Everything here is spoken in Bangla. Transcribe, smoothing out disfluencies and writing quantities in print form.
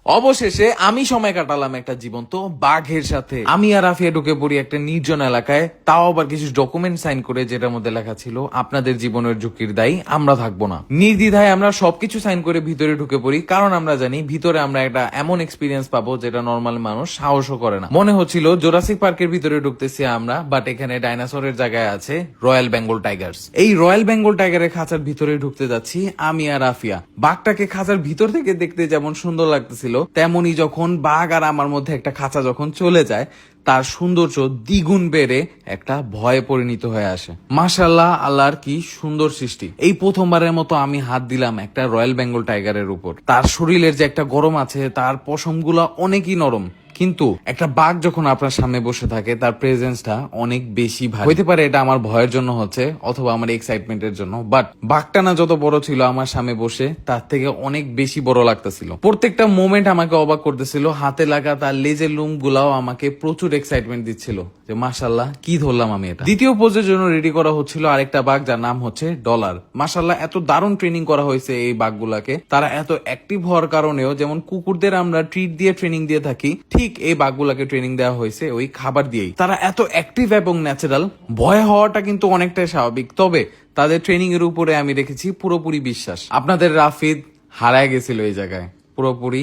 অবশেষে আমি সময় কাটালাম একটা জীবন্ত বাঘের সাথে। আমি আর আফিয়া ঢুকে পড়ি একটা নির্জন এলাকায়, তাও আবার কিছু ডকুমেন্ট সাইন করে, যেটার মধ্যে লেখা ছিল আপনাদের জীবনের ঝুঁকির দায়ী আমরা থাকবো না। নির্দ্বিধায় আমরা সবকিছু সাইন করে ভিতরে ঢুকে পড়ি, কারণ আমরা জানি ভিতরে আমরা একটা এমন এক্সপিরিয়েন্স পাবো যেটা নর্মাল মানুষ সাহসও করে না। মনে হচ্ছিল জোরাসিক পার্কের ভিতরে ঢুকতেছি আমরা, বাট এখানে ডাইনোসরের জায়গায় আছে রয়্যাল বেঙ্গল টাইগার্স। এই রয়্যাল বেঙ্গল টাইগারের খাঁচার ভিতরে ঢুকতে যাচ্ছি আমি আর আফিয়া। বাঘটাকে খাঁচার ভিতর থেকে দেখতে যেমন সুন্দর লাগতেছিল, তেমনি যখন বাঘ আর আমার মধ্যে একটা খাঁচা যখন চলে যায়, তার সৌন্দর্য দ্বিগুণ বেড়ে একটা ভয়ে পরিণত হয়ে আসে। মাশাআল্লাহ, আল্লাহর কি সুন্দর সৃষ্টি। এই প্রথমবারের মতো আমি হাত দিলাম একটা রয়্যাল বেঙ্গল টাইগারের উপর। তার শরীরের যে একটা গরম আছে, তার পশমগুলা অনেকই নরম, কিন্তু একটা বাঘ যখন আপনার সামনে বসে থাকে তার প্রেজেন্সটা অনেক বেশি ভারী। হইতে পারে এটা আমার ভয়ের জন্য হচ্ছে, অথবা আমার এক্সাইটমেন্টের জন্য, বাট বাঘটা না যত বড় ছিল আমার সামনে বসে, তার থেকে অনেক বেশি বড় লাগতেছিল। প্রত্যেকটা মোমেন্ট আমাকে অবাক করতেছিল। হাতে লাগা তার লেজের লুম গুলাও আমাকে প্রচুর এক্সাইটমেন্ট দিচ্ছিল যে মাশাআল্লাহ কি ধরলাম আমি এটা। দ্বিতীয় পোজের জন্য রেডি করা হচ্ছিল আরেকটা বাঘ, যার নাম হচ্ছে ডলার। মাশাআল্লাহ, এত দারুণ ট্রেনিং করা হয়েছে এই বাঘগুলাকে। তারা এত অ্যাক্টিভ হওয়ার কারণেও, যেমন কুকুরদের আমরা ট্রিট দিয়ে ট্রেনিং দিয়ে থাকি, ঠিক এই বাঘগুলাকে ট্রেনিং দেওয়া হয়েছে ওই খাবার দিয়েই। তারা এত অ্যাক্টিভ এবং ন্যাচারাল। ভয় হওয়াটা কিন্তু অনেকটাই স্বাভাবিক, তবে তাদের ট্রেনিং এর উপরে আমি রেখেছি পুরোপুরি বিশ্বাস। আপনাদের রাফিদ হারায় গেছিল এই জায়গায়, পুরোপুরি